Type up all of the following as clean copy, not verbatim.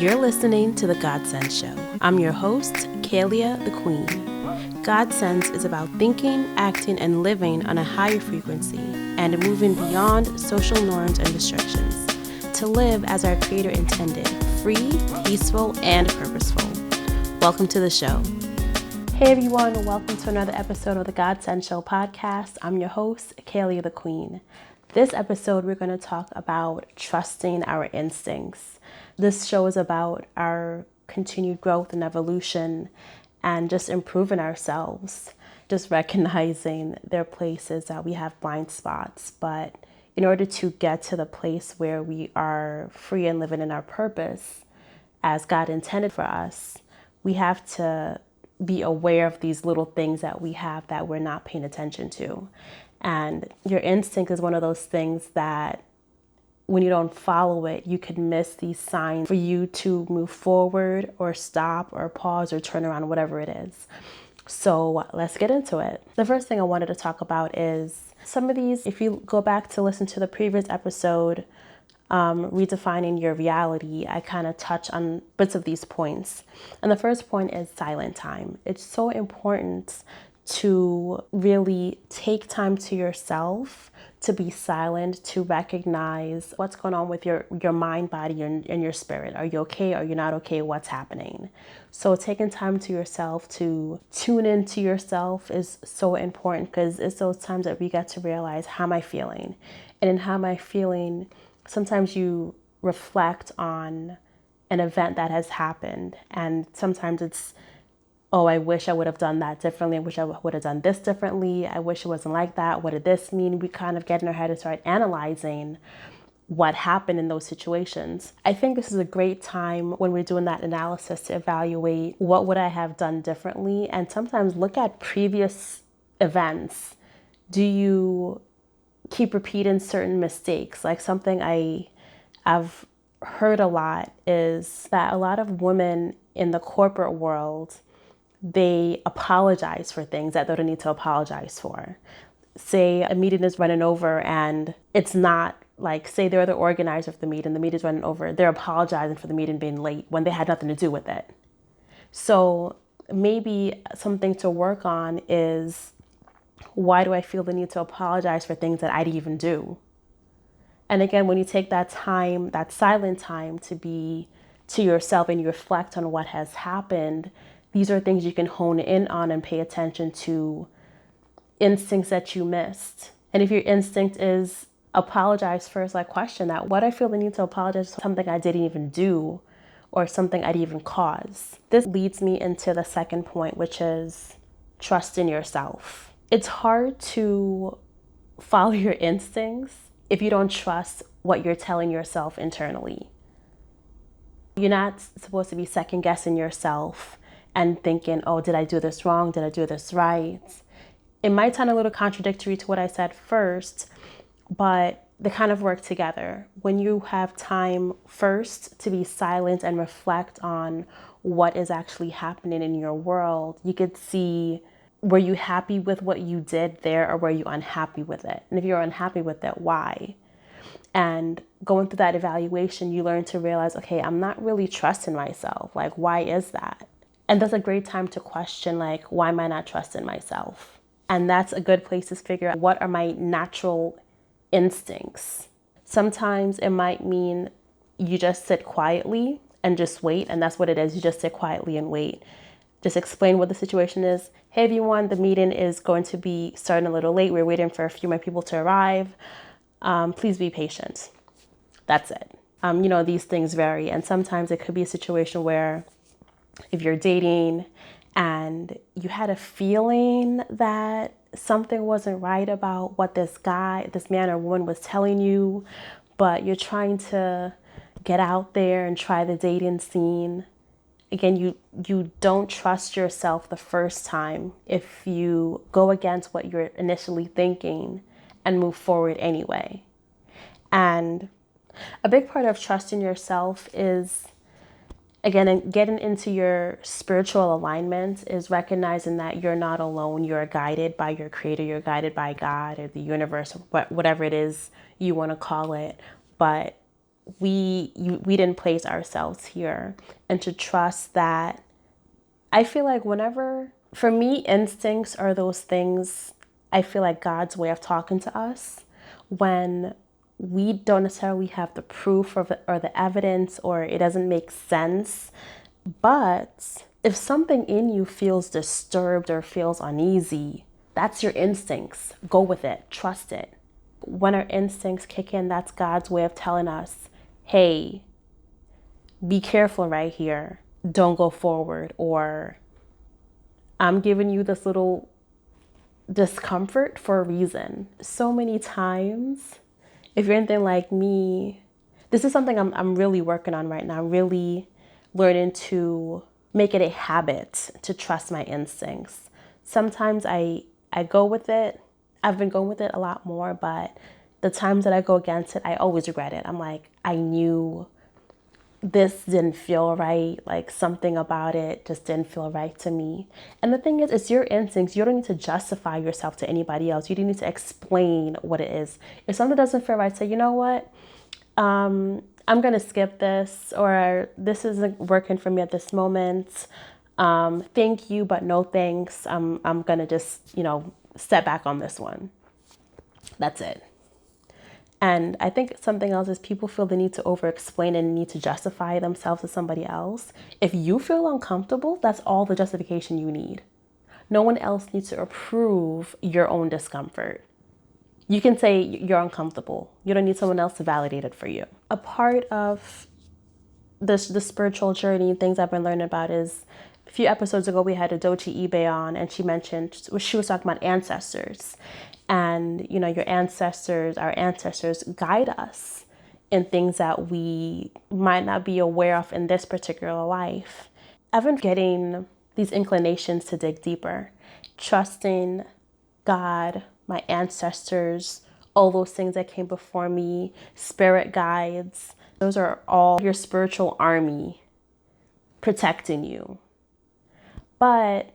You're listening to The God Sense Show. I'm your host, Kalia the Queen. God Sense is about thinking, acting, and living on a higher frequency and moving beyond social norms and restrictions to live as our Creator intended, free, peaceful, and purposeful. Welcome to the show. Hey everyone, welcome to another episode of the God Sense Show podcast. I'm your host, Kalia the Queen. This episode, we're going to talk about trusting our instincts. This show is about our continued growth and evolution and just improving ourselves, just recognizing there are places that we have blind spots. But in order to get to the place where we are free and living in our purpose as God intended for us, we have to be aware of these little things that we have that we're not paying attention to. And your instinct is one of those things that when you don't follow it, you could miss these signs for you to move forward or stop or pause or turn around, whatever it is. So let's get into it. The first thing I wanted to talk about is some of these, if you go back to listen to the previous episode, redefining your reality, I kind of touch on bits of these points. And the first point is silent time. It's so important to really take time to yourself, to be silent, to recognize what's going on with your mind, body, and your spirit. Are you okay? Are you not okay? What's happening? So taking time to yourself, to tune into yourself is so important, because it's those times that we get to realize, how am I feeling? And in how am I feeling, sometimes you reflect on an event that has happened, and sometimes it's, oh, I wish I would have done that differently. I wish I would have done this differently. I wish it wasn't like that. What did this mean? We kind of get in our head and start analyzing what happened in those situations. I think this is a great time when we're doing that analysis to evaluate what would I have done differently, and sometimes look at previous events. Do you keep repeating certain mistakes? Like something I've heard a lot is that a lot of women in the corporate world, they apologize for things that they don't need to apologize for. Say a meeting is running over and it's not like, say they're the organizer of the meeting's running over, they're apologizing for the meeting being late when they had nothing to do with it. So maybe something to work on is, why do I feel the need to apologize for things that I didn't even do? And again, when you take that time, that silent time to be to yourself and you reflect on what has happened, these are things you can hone in on and pay attention to instincts that you missed. And if your instinct is apologize first, like question that. Why do I feel the need to apologize for something I didn't even do or something I didn't even cause? This leads me into the second point, which is trust in yourself. It's hard to follow your instincts if you don't trust what you're telling yourself internally. You're not supposed to be second guessing yourself and thinking, oh, did I do this wrong? Did I do this right? It might sound a little contradictory to what I said first, but they kind of work together. When you have time first to be silent and reflect on what is actually happening in your world, you could see, were you happy with what you did there, or were you unhappy with it? And if you're unhappy with it, why? And going through that evaluation, you learn to realize, okay, I'm not really trusting myself. Like, why is that? And that's a great time to question, like, why am I not trusting myself? And that's a good place to figure out, what are my natural instincts? Sometimes it might mean you just sit quietly and just wait. And that's what it is. You just sit quietly and wait. Just explain what the situation is. Hey, everyone, the meeting is going to be starting a little late. We're waiting for a few more people to arrive. Please be patient. That's it. These things vary. And sometimes it could be a situation where if you're dating and you had a feeling that something wasn't right about what this man or woman was telling you, but you're trying to get out there and try the dating scene. Again, you don't trust yourself the first time if you go against what you're initially thinking and move forward anyway. And a big part of trusting yourself is, again, getting into your spiritual alignment, is recognizing that you're not alone. You're guided by your Creator. You're guided by God or the universe, whatever it is you want to call it. But we didn't place ourselves here, and to trust that. I feel like whenever, for me, instincts are those things, I feel like God's way of talking to us when we don't necessarily have the proof or the evidence, or it doesn't make sense. But if something in you feels disturbed or feels uneasy, that's your instincts. Go with it. Trust it. When our instincts kick in, that's God's way of telling us, hey, be careful right here. Don't go forward. Or I'm giving you this little discomfort for a reason. So many times, if you're anything like me, this is something I'm really working on right now. I'm really learning to make it a habit to trust my instincts. Sometimes I go with it. I've been going with it a lot more, but the times that I go against it, I always regret it. I'm like, I knew this didn't feel right. Like something about it just didn't feel right to me. And the thing is, it's your instincts. You don't need to justify yourself to anybody else. You don't need to explain what it is. If something doesn't feel right, say, you know what? I'm going to skip this, or this isn't working for me at this moment. Thank you, but no thanks. I'm going to just, step back on this one. That's it. And I think something else is people feel the need to over-explain and need to justify themselves to somebody else. If you feel uncomfortable, that's all the justification you need. No one else needs to approve your own discomfort. You can say you're uncomfortable. You don't need someone else to validate it for you. A part of the spiritual journey, things I've been learning about is, a few episodes ago, we had Adochi Ibe on, and she was talking about ancestors. And, your ancestors, our ancestors guide us in things that we might not be aware of in this particular life. I've been getting these inclinations to dig deeper, trusting God, my ancestors, all those things that came before me, spirit guides. Those are all your spiritual army protecting you. But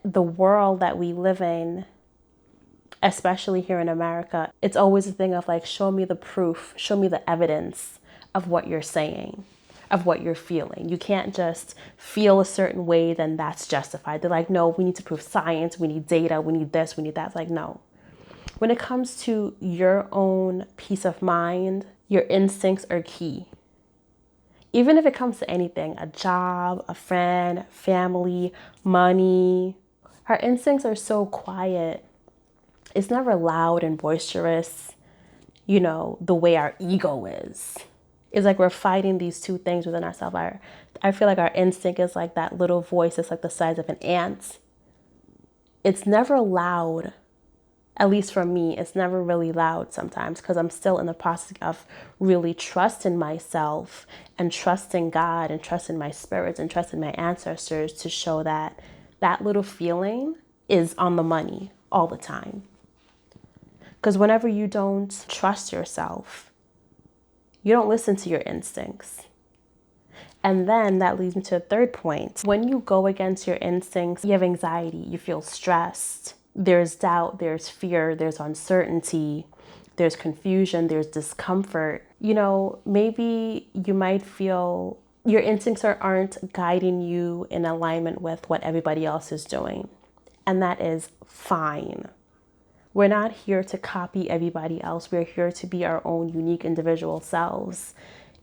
the world that we live in, especially here in America, it's always a thing of like, show me the proof, show me the evidence of what you're saying, of what you're feeling. You can't just feel a certain way, then that's justified. They're like, no, we need to prove science, we need data, we need this, we need that. It's like, no. When it comes to your own peace of mind, your instincts are key. Even if it comes to anything, a job, a friend, family, money, our instincts are so quiet. It's never loud and boisterous, the way our ego is. It's like we're fighting these two things within ourselves. I feel like our instinct is like that little voice. It's like the size of an ant. It's never loud. At least for me, it's never really loud sometimes, because I'm still in the process of really trusting myself and trusting God and trusting my spirits and trusting my ancestors to show that that little feeling is on the money all the time. Because whenever you don't trust yourself, you don't listen to your instincts. And then that leads me to a third point. When you go against your instincts, you have anxiety, you feel stressed. There's doubt, there's fear, there's uncertainty, there's confusion, there's discomfort. Maybe you might feel your instincts aren't guiding you in alignment with what everybody else is doing. And that is fine. We're not here to copy everybody else. We're here to be our own unique individual selves.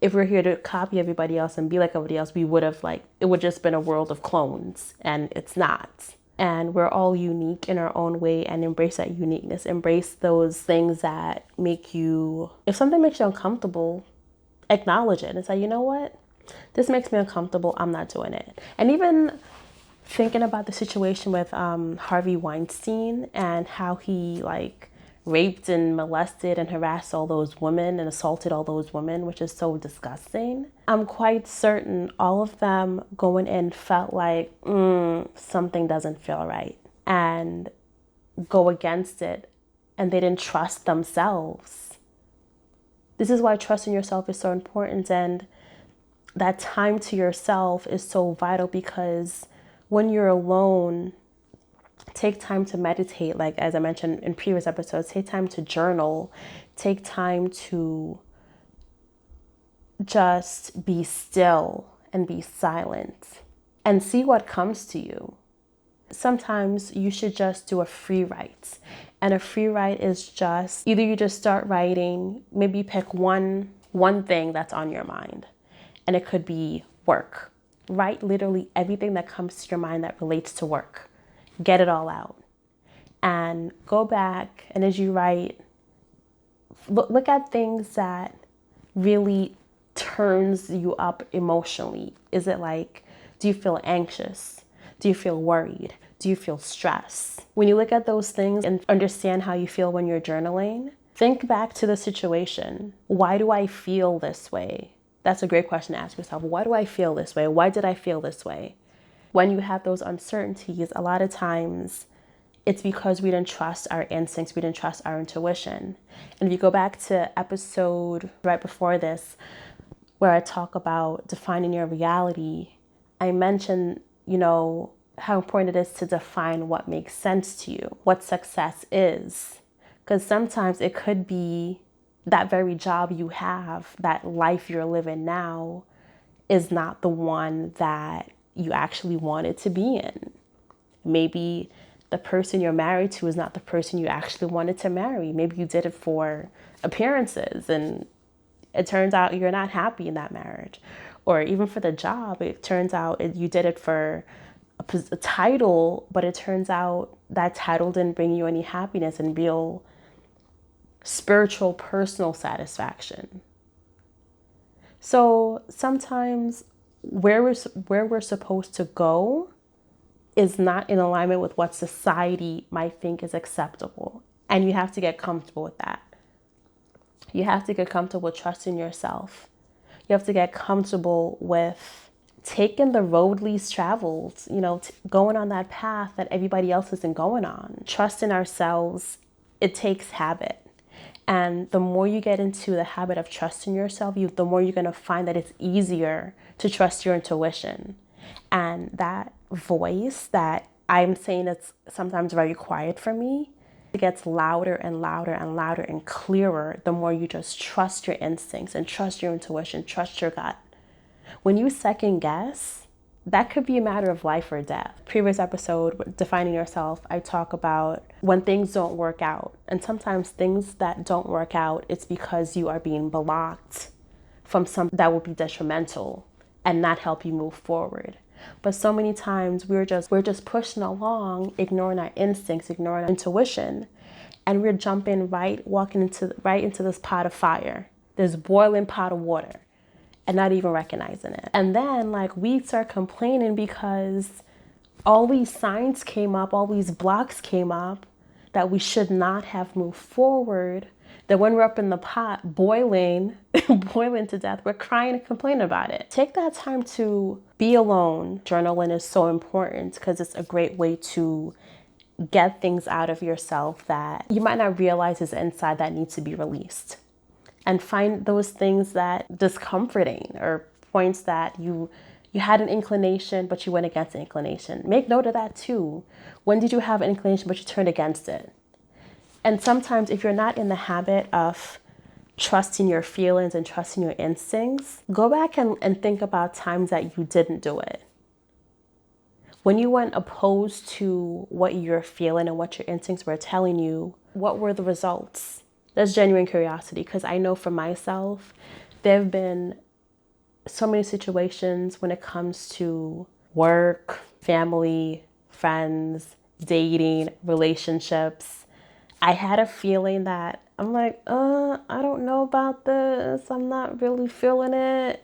If we're here to copy everybody else and be like everybody else, it would just been a world of clones, and it's not. And we're all unique in our own way, and embrace that uniqueness. Embrace those things that make you, if something makes you uncomfortable, acknowledge it and say, you know what? This makes me uncomfortable. I'm not doing it. And even thinking about the situation with Harvey Weinstein and how he raped and molested and harassed all those women and assaulted all those women, which is so disgusting. I'm quite certain all of them going in felt like something doesn't feel right, and go against it, and they didn't trust themselves. This is why trusting yourself is so important, and that time to yourself is so vital, because when you're alone, take time to meditate, like as I mentioned in previous episodes, take time to journal, take time to just be still and be silent and see what comes to you. Sometimes you should just do a free write. And a free write is just either you just start writing, maybe pick one thing that's on your mind. And it could be work. Write literally everything that comes to your mind that relates to work. Get it all out. And go back, and as you write, look at things that really turns you up emotionally. Is it like, do you feel anxious? Do you feel worried? Do you feel stress? When you look at those things and understand how you feel when you're journaling, think back to the situation. Why do I feel this way? That's a great question to ask yourself. Why do I feel this way? Why did I feel this way? When you have those uncertainties, a lot of times it's because we didn't trust our instincts. We didn't trust our intuition. And if you go back to episode right before this, where I talk about defining your reality, I mentioned, how important it is to define what makes sense to you, what success is. Because sometimes it could be that very job you have, that life you're living now, is not the one that you actually wanted to be in. Maybe the person you're married to is not the person you actually wanted to marry. Maybe you did it for appearances and it turns out you're not happy in that marriage. Or even for the job, it turns out you did it for a title, but it turns out that title didn't bring you any happiness and real spiritual, personal satisfaction. So sometimes where we're supposed to go is not in alignment with what society might think is acceptable. And you have to get comfortable with that. You have to get comfortable with trusting yourself. You have to get comfortable with taking the road least traveled, going on that path that everybody else isn't going on. Trusting ourselves, it takes habit. And the more you get into the habit of trusting yourself, the more you're going to find that it's easier to trust your intuition. And that voice that I'm saying it's sometimes very quiet for me, it gets louder and louder and louder and clearer the more you just trust your instincts and trust your intuition, trust your gut. When you second guess, that could be a matter of life or death. Previous episode, Defining Yourself, I talk about when things don't work out. And sometimes things that don't work out, it's because you are being blocked from something that would be detrimental and not help you move forward. But so many times we're just pushing along, ignoring our instincts, ignoring our intuition, and we're jumping walking right into this pot of fire, this boiling pot of water, and not even recognizing it. And then we start complaining because all these signs came up, all these blocks came up that we should not have moved forward. That when we're up in the pot boiling to death, we're crying and complaining about it. Take that time to be alone. Journaling is so important because it's a great way to get things out of yourself that you might not realize is inside that needs to be released. And find those things that discomforting or points that you had an inclination, but you went against the inclination. Make note of that too. When did you have an inclination, but you turned against it? And sometimes if you're not in the habit of trusting your feelings and trusting your instincts, go back and think about times that you didn't do it. When you went opposed to what you're feeling and what your instincts were telling you, what were the results? That's genuine curiosity, because I know for myself, there have been so many situations when it comes to work, family, friends, dating, relationships. I had a feeling that I'm like, I don't know about this. I'm not really feeling it.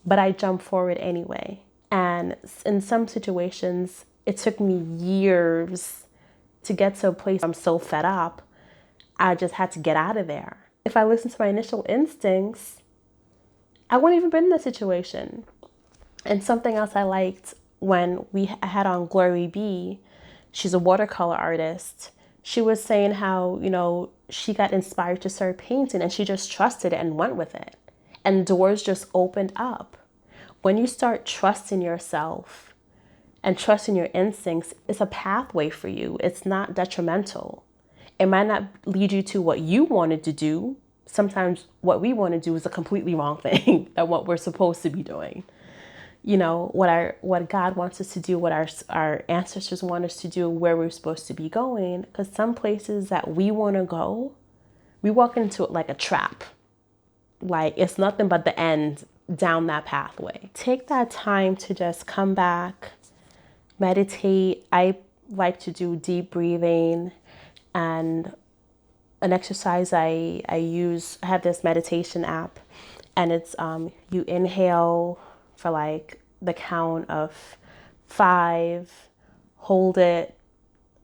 But I jumped forward anyway. And in some situations, it took me years to get to a place I'm so fed up. I just had to get out of there. If I listened to my initial instincts, I wouldn't even been in that situation. And something else I liked when I had on Glory B, she's a watercolor artist. She was saying how, she got inspired to start painting and she just trusted it and went with it. And doors just opened up. When you start trusting yourself and trusting your instincts, it's a pathway for you. It's not detrimental. It might not lead you to what you wanted to do, sometimes what we want to do is a completely wrong thing than what we're supposed to be doing. You know, what God wants us to do, what our ancestors want us to do, where we're supposed to be going. Because some places that we want to go, we walk into it like a trap. Like it's nothing but the end down that pathway. Take that time to just come back, meditate. I like to do deep breathing, and an exercise I have this meditation app, and it's you inhale for like the count of 5, hold it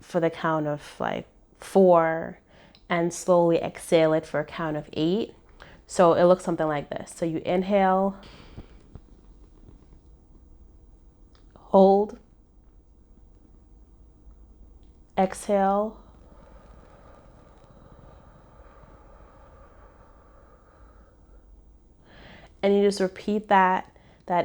for the count of like 4, and slowly exhale it for a count of 8. So it looks something like this. So you inhale, hold, exhale, and you just repeat that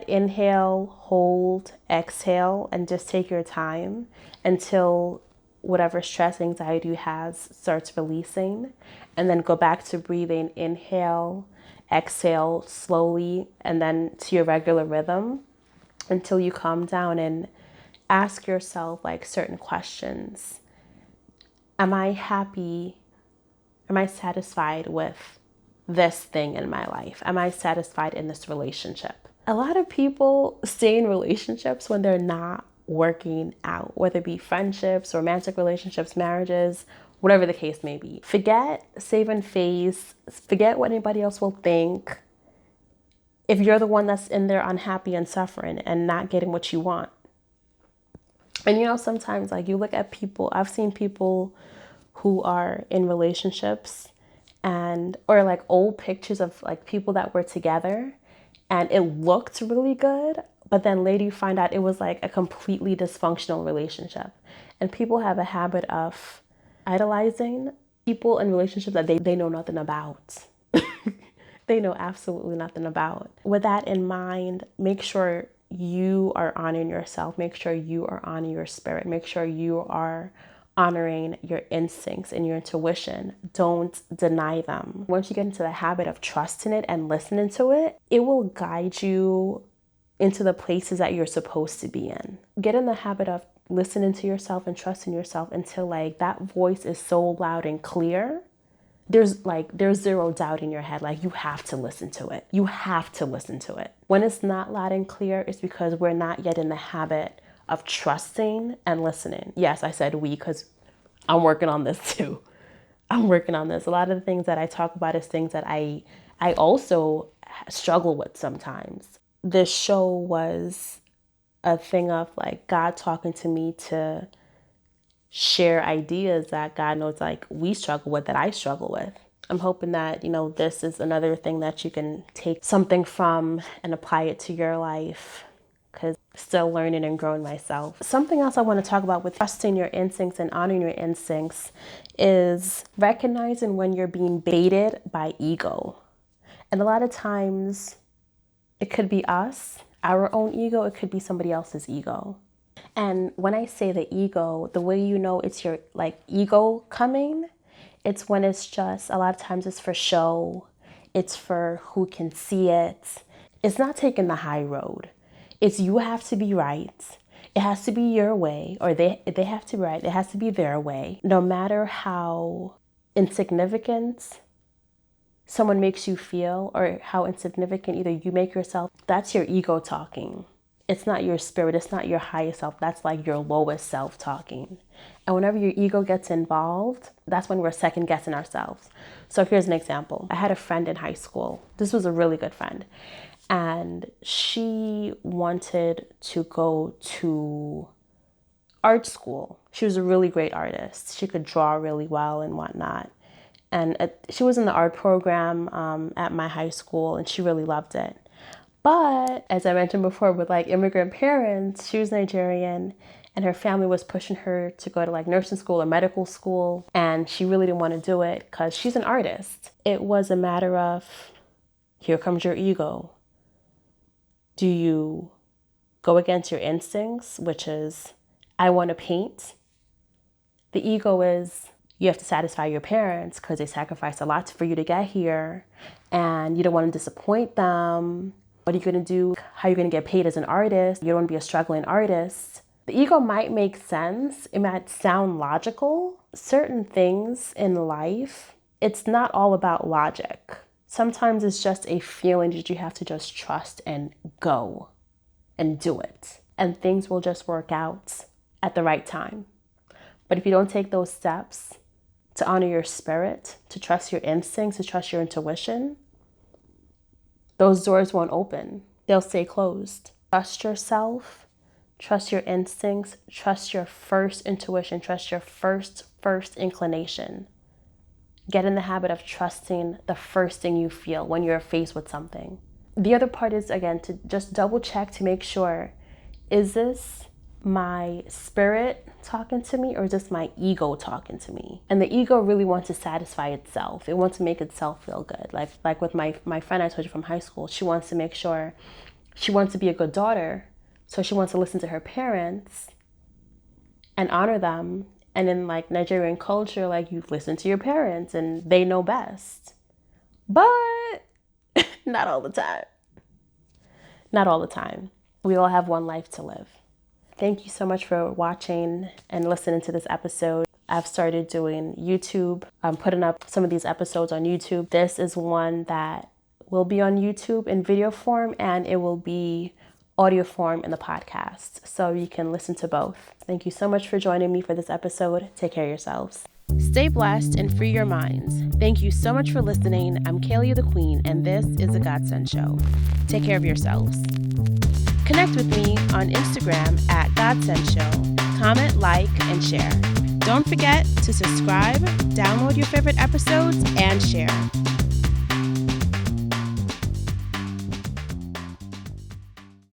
inhale, hold, exhale, and just take your time until whatever stress, anxiety you have starts releasing. And then go back to breathing, inhale, exhale slowly, and then to your regular rhythm until you calm down, and ask yourself like certain questions. Am I happy? Am I satisfied with this thing in my life? Am I satisfied in this relationship? A lot of people stay in relationships when they're not working out, whether it be friendships, romantic relationships, marriages, whatever the case may be. Forget saving face, forget what anybody else will think. If you're the one that's in there unhappy and suffering and not getting what you want. And you know, sometimes like you look at people, I've seen people who are in relationships and or like old pictures of like people that were together, and it looked really good, but then later you find out it was like a completely dysfunctional relationship. And people have a habit of idolizing people in relationships that they know nothing about. They know absolutely nothing about. With that in mind, make sure you are honoring yourself. Make sure you are honoring your spirit. Make sure you are honoring your instincts and your intuition. Don't deny them. Once you get into the habit of trusting it and listening to it, it will guide you into the places that you're supposed to be in. Get in the habit of listening to yourself and trusting yourself until like that voice is so loud and clear. There's zero doubt in your head. Like you have to listen to it. You have to listen to it. When it's not loud and clear, it's because we're not yet in the habit of trusting and listening. Yes, I said we because I'm working on this too. I'm working on this. A lot of the things that I talk about is things that I also struggle with sometimes. This show was a thing of like God talking to me to share ideas that God knows like we struggle with, that I struggle with. I'm hoping that, you know, this is another thing that you can take something from and apply it to your life, because still learning and growing myself. Something else I want to talk about with trusting your instincts and honoring your instincts is recognizing when you're being baited by ego. And a lot of times it could be us, our own ego, it could be somebody else's ego. And when I say the ego, the way you know it's your like ego coming, it's when it's just, a lot of times it's for show, it's for who can see it. It's not taking the high road. It's you have to be right. It has to be your way, or they have to be right. It has to be their way. No matter how insignificant someone makes you feel or how insignificant either you make yourself, that's your ego talking. It's not your spirit. It's not your highest self. That's like your lowest self talking. And whenever your ego gets involved, that's when we're second guessing ourselves. So here's an example. I had a friend in high school. This was a really good friend. And she wanted to go to art school. She was a really great artist. She could draw really well and whatnot. And she was in the art program at my high school, and she really loved it. But as I mentioned before, with like immigrant parents, she was Nigerian, and her family was pushing her to go to like nursing school or medical school. And she really didn't want to do it because she's an artist. It was a matter of, here comes your ego. Do you go against your instincts, which is, I want to paint? The ego is, You have to satisfy your parents because they sacrificed a lot for you to get here, and you don't want to disappoint them. What are you going to do? How are you going to get paid as an artist? You don't want to be a struggling artist. The ego might make sense. It might sound logical. Certain things in life, it's not all about logic. Sometimes it's just a feeling that you have to just trust and go and do it. And things will just work out at the right time. But if you don't take those steps to honor your spirit, to trust your instincts, to trust your intuition, those doors won't open. They'll stay closed. Trust yourself, trust your instincts, trust your first intuition, trust your first inclination. Get in the habit of trusting the first thing you feel when you're faced with something. The other part is, again, to just double check to make sure, is this my spirit talking to me or is this my ego talking to me? And the ego really wants to satisfy itself. It wants to make itself feel good. Like with my friend I told you from high school, she wants to make sure, she wants to be a good daughter. So she wants to listen to her parents and honor them. And in like Nigerian culture, like you listen to your parents and they know best. But not all the time. Not all the time. We all have one life to live. Thank you so much for watching and listening to this episode. I've started doing YouTube. I'm putting up some of these episodes on YouTube. This is one that will be on YouTube in video form, and it will be audio form in the podcast. So you can listen to both. Thank you so much for joining me for this episode. Take care of yourselves. Stay blessed and free your minds. Thank you so much for listening. I'm Kalia the Queen, and this is a Godsend Show. Take care of yourselves. Connect with me on Instagram at Godsend Show. Comment, like, and share. Don't forget to subscribe, download your favorite episodes, and share.